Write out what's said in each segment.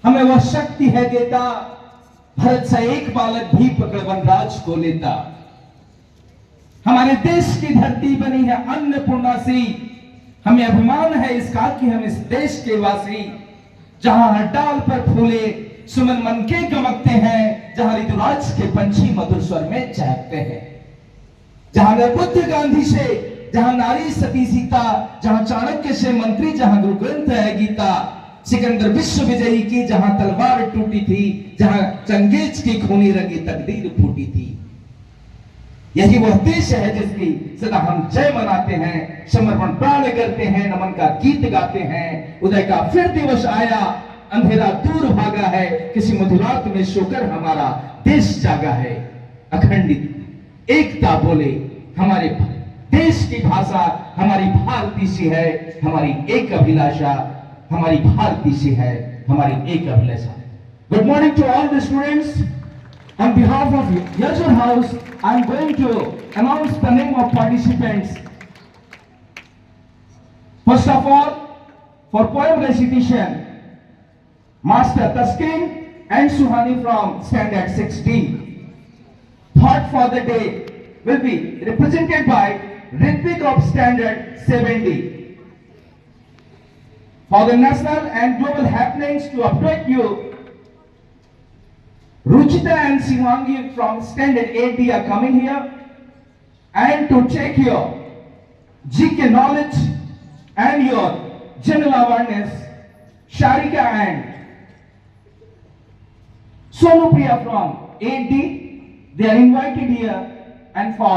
हमें वह शक्ति है देता, भरत सा एक बालक भी पकड़ वनराज को लेता। हमारे देश की धरती बनी है अन्नपूर्णा सी, हमें अभिमान है इसका कि हम इस देश के वासी। जहां हर डाल पर फूले सुमन मन के गमकते हैं, जहां ऋतुराज के पंछी मधुर स्वर में चहकते हैं। जहां बुद्ध गांधी से, जहां नारी सती सीता, जहां चाणक्य से मंत्री, जहां गुरु ग्रंथ है गीता, सिकंदर विश्व विजयी की जहां तलवार टूटी थी, जहां चंगेज की खूनी रंगी तकदीर फूटी थी। यही वह देश है जिसकी सदा हम जय मनाते हैं, समर्पण प्राण करते हैं, नमन का गीत गाते हैं। उदय का फिर दिवस आया, अंधेरा दूर भागा है, किसी मधुरात में सोकर हमारा देश जागा है। अखंडित एकता बोले हमारे देश की भाषा, हमारी भारती सी है, हमारी एक अभिलाषा, हमारी भारती सी है, हमारी एक अभिलाषा। Good morning to all the students. On behalf of Yajur House, I am going to announce the name of participants. First of all, for poem recitation, Master Taskin and Suhani from Standard 6D. Thought for the day will be represented by Ritvik of Standard 7D. For the national and global happenings to update you, Ruchita and Sivangi from Standard 8D are coming here, and to check your GK knowledge and your general awareness, Sharika and Sonupriya from 8D, they are invited here, and for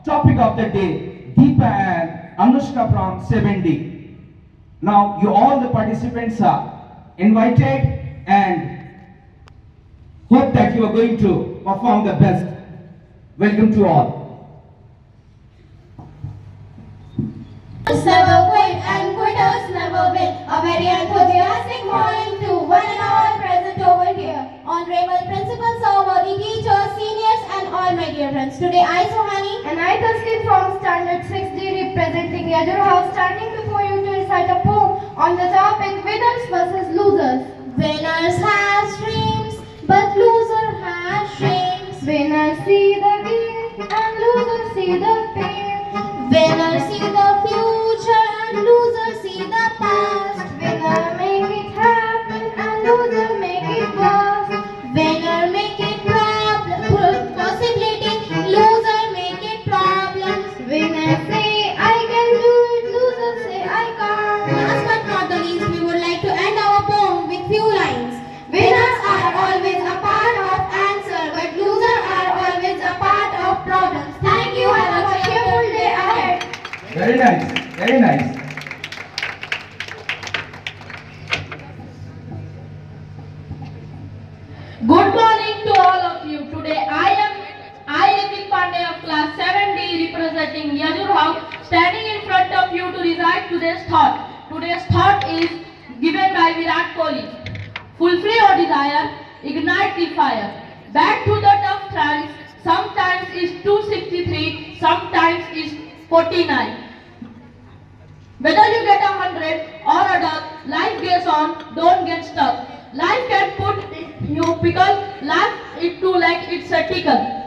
topic of the day, Deepa and Anushka from 7D. Now you all the participants are invited and hope that you are going to perform the best. Welcome to all. Never quit and quitters never win. A very enthusiastic morning to one and all present over here. Honorable principals, our worthy teachers, seniors and all my dear friends. Today I, Suhani and I, Taskin from Standard 6D representing Yajur House, standing before you to recite a poem on the topic winners versus losers. Winners has dreams, but loser has shames. Winners see the gain and losers see the pain. Winners see the future and losers see the past. Winner make it happen and loser make it worse. Winner make it possibility, loser make it problems. Winner say I can do it, loser say I can't. Last but not the least, we would like to end our poem with few lines. Winners are always a part of answer, but losers are always a part of problems. Thank you. Have a cheerful day ahead. Very nice, very nice. Good morning to all of you. Today I Ritik Pandey of class 7D representing Yajur House, standing in front of you to recite today's thought. Today's thought is given by Virat Kohli. Fulfill your desire, ignite the fire. Back to the tough times, sometimes is 263, sometimes is 49. Whether you get 100 or a duck, life goes on, don't get stuck. Life can put you pickle, laugh it too like it's a tickle.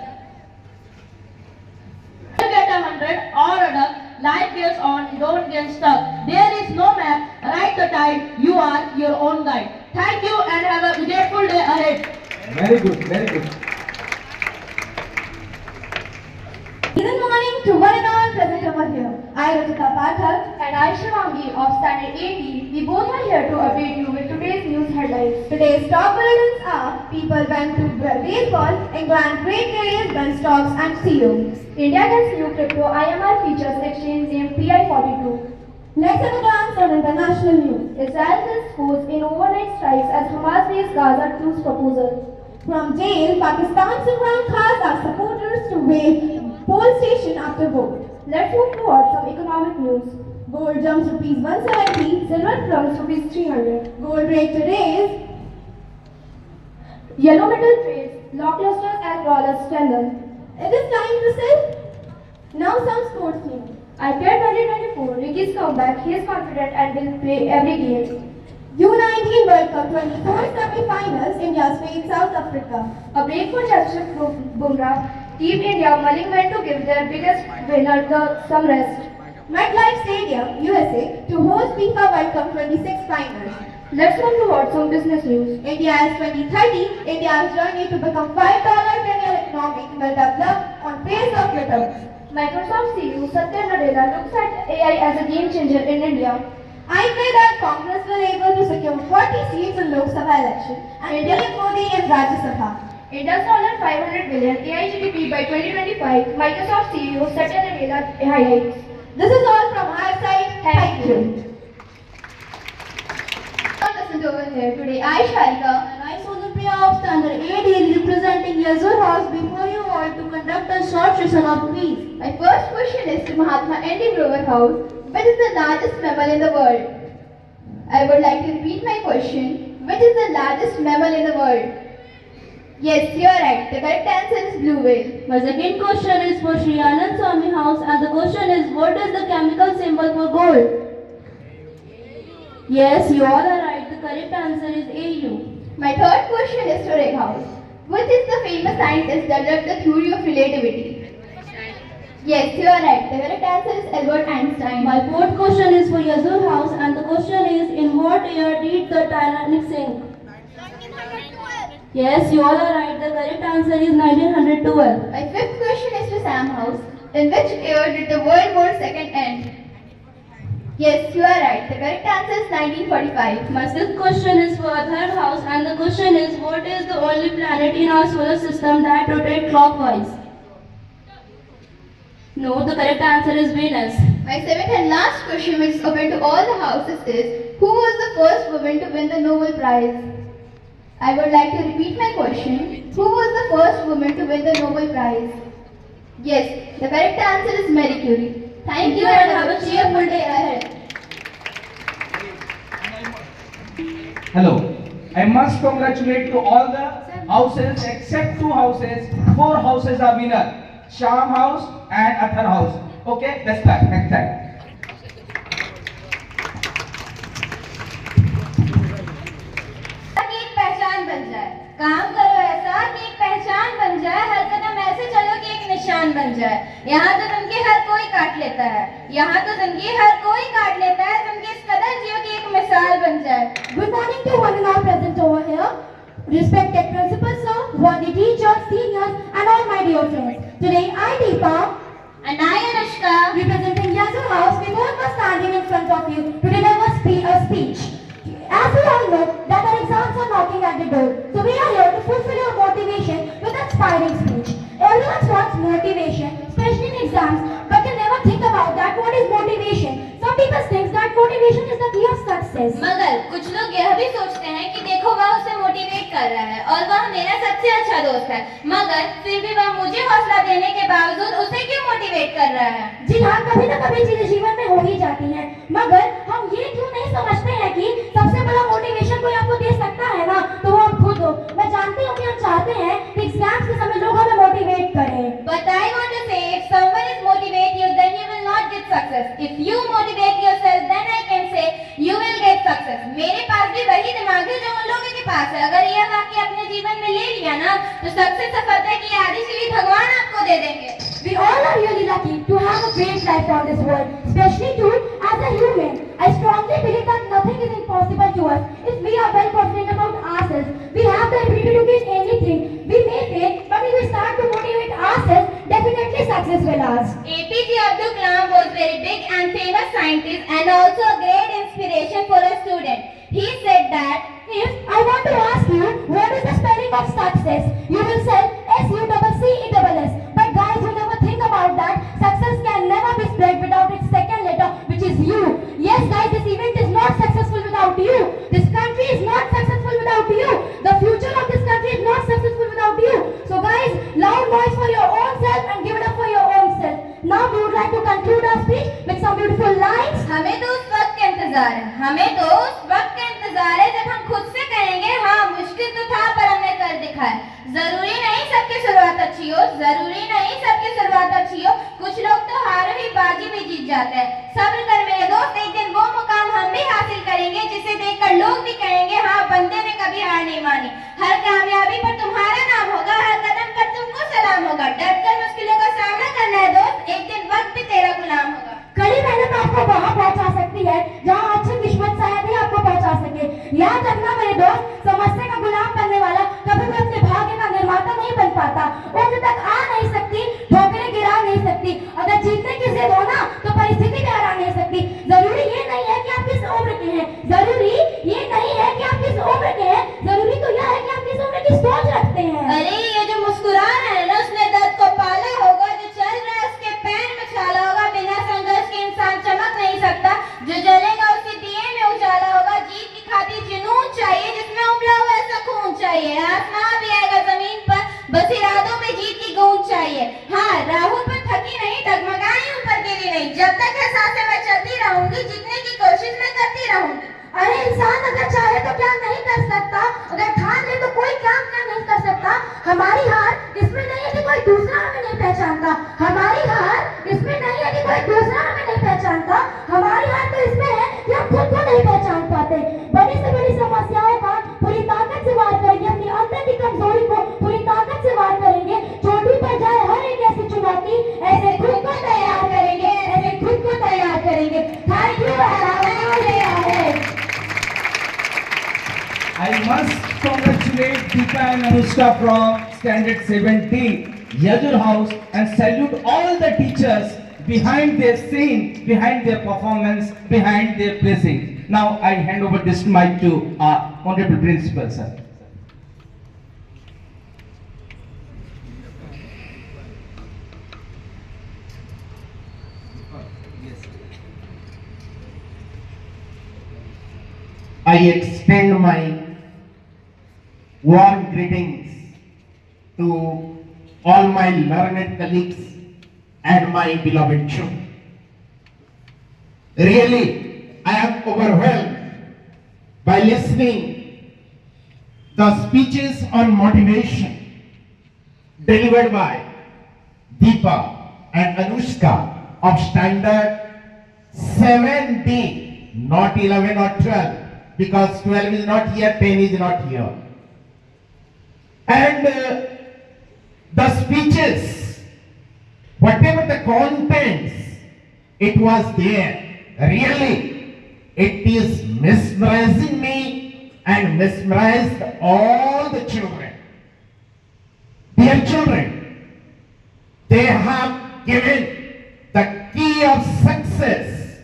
You get 100 or a duck, life goes on, don't get stuck. There is no map, ride the tide, you are your own guide. Thank you and have a grateful day ahead. Very good, very good. Good morning to one and all present over here. I, Rajita Pathak, and I, Shivangi of Standard 8D. We both are here to update you with today's news headlines. Today's top bulletins are: people went to baseball, England great careers, Ben stocks and CEO. India gets new crypto IMR features exchange named PI42. Let's have a glance on international news. Israel sends force in overnight strikes as Hamas raised Gaza truce proposal. From jail, Pakistan's Imran Khan asked supporters to wait poll station after vote. Let's move towards some economic news. Gold jumps rupees 170, silver plumps rupees 300. Gold rate today's yellow metal trades, lackluster as dollars strengthen. It is time to sell. Now some sports news. IPL 2024, Ricky's comeback. He is confident and will play every game. U19 World Cup 24 semi-finals, India faced South Africa. A break for Jasprit Bumrah. Team India mulling went to give their biggest winner some rest. MetLife Stadium, USA, to host FIFA World Cup 26 finals. Let's move towards some business news. India's 2030, India's journey to become $5 trillion economy will develop on face of Twitter. Microsoft CEO Satya Nadella looks at AI as a game changer in India. I pray that Congress will able to secure 40 seats in Lok Sabha election and PM Modi in Rajya Sabha. India's $500 billion AI GDP by 2025. Microsoft CEO Satya Nadella highlights. This is all from our side. Thank you. Listen over here. Today I, Sharika, And I, Sonapriya of Standard 8 representing Yazur House before you all to conduct a short session of quiz. my first question is to Mahatma Andy Grover House. Which is the largest mammal in the world? I would like to repeat my question. Which is the largest mammal in the world? Yes, you are right. The correct answer is blue whale. My second question is for Sri Anand Swami House, and the question is, what is the chemical symbol for gold? Yes, you all are right. The correct answer is AU. My third question is to Reg House. Which is the famous scientist that developed the theory of relativity? Yes, you are right. The correct answer is Albert Einstein. My fourth question is for Yazur House, and the question is, in what year did the Titanic sink? 1912. Yes, you all are right. The correct answer is 1912. My fifth question is to Sam House. In which year did the World War II end? Yes, you are right. The correct answer is 1945. My sixth question is for Athar House, and the question is, what is the only planet in our solar system that rotates clockwise? No, the correct answer is Venus. My seventh and last question, which is open to all the houses, is who was the first woman to win the Nobel Prize? I would like to repeat my question. Who was the first woman to win the Nobel Prize? Yes, the correct answer is Marie Curie. Thank you and have a cheerful day ahead. Hello. I must congratulate to all the houses except 2 houses. 4 houses are winner. Sham House and Athar House. Okay, that's that. Next time. की एक पहचान बन जाए, काम करो ऐसा कि एक पहचान बन जाए, हर कदम ऐसे चलो कि एक निशान बन जाए। यहाँ तो जिंदगी हर कोई काट लेता है, यहाँ तो जिंदगी हर कोई काट लेता है, जिंदगी इस कदर जियो कि एक मिसाल बन जाए। Good morning to one and all present over here. Respected principal sir, worthy teachers, seniors, and all my dear friends. Today I, Deepa, And I, Anushka, representing Yazoo House, we both are standing in front of you to deliver a speech. As we all know that our exams are knocking at the door, so we are here to fulfill your motivation with an inspiring speech. Everyone wants motivation, especially in exams, but they never think about that. What is motivation? Some people think that motivation is the key of success. मगर कुछ लोग यह भी सोचते हैं कि देखो वह उसे मोटिवेट कर रहा है और वह मेरा सबसे अच्छा दोस्त है, मगर फिर भी वह मुझे हौसला देने के बावजूद उसे क्यों मोटिवेट कर रहा है? जी हाँ, कभी न कभी चीजें जीवन में हो ही जाती हैं, मगर हम ये क्यों नहीं समझते हैं कि सबसे बड़ा मोटिवेशन कोई आपको दे सकता है ना, तो वो आप खुद हो। मैं जानती हूँ कि हम चाहते हैं कि एग्जाम्स के समय लोग हमें मोटिवेट करें। But I want to say, if someone is motivate you, then you will not get success. If you motivate yourself, then I can say you will get success. मेरे पास भी वही दिमाग है जो उन लोगों के पास है। अगर यह वाक्य अपने जीवन में ले लिया ना, तो सबसे सफलता की आधी सीढ़ी भगवान आपको दे देंगे। We all are really lucky to have a great life on this world, especially too as a human. I strongly believe that nothing is impossible to us if we are well confident about ourselves. We have the ability to get anything. We may fail, but if we start to motivate ourselves, definitely success will ours. APJ Abdul Kalam was very big and famous scientist and also a great inspiration for a student. He said that If I want to ask you, what is the spelling of success? You will say SUCCESS. But guys, you never think about that. Success can never be spread without its second letter, which is U. Yes, guys, this event is not successful without you. This country is not successful without you. The future of this country is not successful without you. So guys, loud noise for your own self and give it up for your own self. Now we would like to conclude our speech with some beautiful lines. हमें तो उस वक्त का इंतजार है, हमें तो उस वक्त का इंतजार है जब हम खुद से कहेंगे हाँ मुश्किल तो था पर हमने कर दिखाया। जरूरी नहीं सबकी शुरुआत अच्छी हो, जरूरी नहीं सबकी शुरुआत अच्छी हो, कुछ लोग तो हार ही बाजी भी जीत जाते हैं। सब्र कर मेरे दोस्त, एक दिन वो मुकाम हम भी हासिल करेंगे, जिसे देखकर लोग भी कहेंगे हाँ बंदे ने कभी हार नहीं मानी। हर कामयाबी पर तुम्हारा नाम होगा, हर कदम पर तुमको सलाम होगा। डट कर मुश्किलों का सामना करना है दोस्त, एक दिन वक्त भी तेरा गुलाम होगा। कड़ी मेहनत आपको वहाँ पहुँचा सकती है जहाँ अच्छी किस्मत शायद ही आपको पहुँचा सके। याद रखना मेरे दोस्त, समस्या का गुलाम बनने वाला कभी भी अपने भाग्य का निर्माता नहीं बन पाता। उम्र तक आ नहीं सकती, ठोकरें गिरा नहीं सकती। अगर जीतने की जिद हो ना तो परिस्थिति भी हरा नहीं सकती। जरूरी ये नहीं है कि आप किस उम्र के हैं, जरूरी ये नहीं है कि आप किस उम्र के हैं, जरूरी तो यह है कि आप किस उम्र की सोच रखते हैं। अरे ये जो मुस्कुरा रहा है ना, उसने दर्द को पाला होगा। जो चल रहा है उसके पैर में छाला होगा। बिना संघर्ष के इंसान चमक नहीं सकता। जो जलेगा उसे दिए में उजाला होगा। जीत की खातिर जुनून चाहिए, जिसमें उबला हुआ ऐसा खून चाहिए। आसमां भी आएगा जमीन पर, बस इरादों में जीत की गूंज चाहिए। हाँ, राहों पर थकी नहीं, डगमगाई ऊपर गिरी नहीं। जब तक है सांसें मैं चलती रहूंगी, जीतने की कोशिश मैं करती रहूंगी। अरे इंसान अगर चाहे तो क्या नहीं कर सकता, अगर ठान ले तो कोई क्या क्या नहीं कर सकता। हमारी हार इसमें नहीं है कि कोई दूसरा हमें नहीं पहचानता, हमारी हार इसमें नहीं है कि कोई दूसरा हमें नहीं पहचानता। हमारी हार तो इसमें है कि हम खुद को नहीं पहचान पाते। बड़ी से बड़ी समस्याओं का पूरी ताकत से वार करेंगे, अपनी अंदर की कमजोरी को पूरी ताकत से वार करेंगे। चोटी पर जाए हर एक ऐसी चुनौती, ऐसे खुद को तैयार करेंगे, ऐसे खुद को तैयार करेंगे। Thank you. I must congratulate Deepa and Anushka from Standard 17, Yajur House, and salute all the teachers behind their scene, behind their performance, behind their blessings. Now I hand over this mic to our Honorable Principal, sir. I extend my warm greetings to all my learned colleagues and my beloved children. Really, I am overwhelmed by listening the speeches on motivation delivered by Deepa and Anushka of Standard 7D, not 11 or 12. Because 12 is not here, 10 is not here. And the speeches, whatever the contents, it was there. Really, it is mesmerizing me and mesmerized all the children. Dear children, they have given the key of success,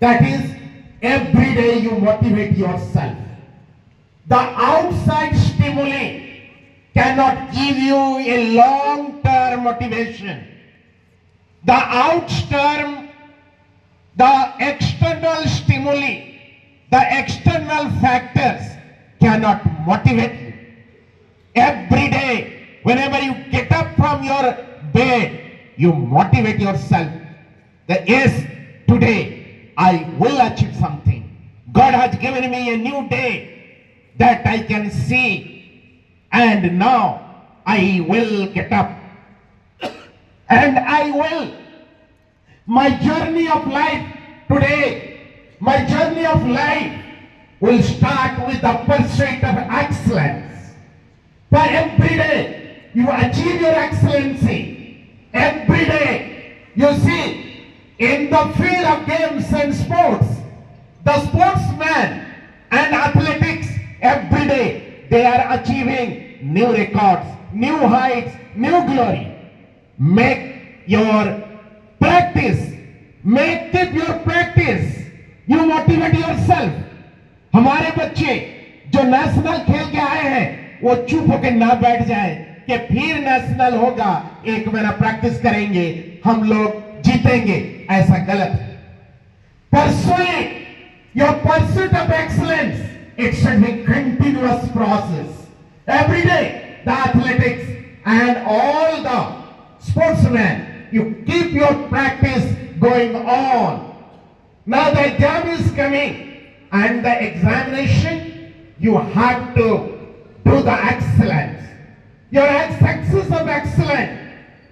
that is, every day you motivate yourself. The outside stimuli cannot give you a long-term motivation. The external stimuli, the external factors cannot motivate you. Every day, whenever you get up from your bed, you motivate yourself that yes, today I will achieve something. God has given me a new day that I can see, and now I will get up and I will. My journey of life today, my journey of life will start with the pursuit of excellence. For every day you achieve your excellency. Every day you see, in the field of games and sports, the sportsmen and athletics, every day they are achieving new records, new heights, new glory. Make your practice, make it your practice. You motivate yourself. हमारे बच्चे जो national खेल के आए हैं, वो चुप होकर ना बैठ जाए कि फिर नेशनल होगा, एक महीना प्रैक्टिस करेंगे, हम लोग जीतेंगे। ऐसा गलत है। Pursue your pursuit of excellence. It should be continuous process. Every day, the athletics and all the sportsmen, you keep your practice going on. Now the exam is coming, and the examination, you have to do the excellence. Your success of excellence,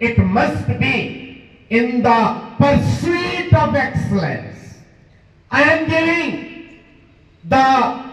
it must be in the pursuit of excellence. I am giving the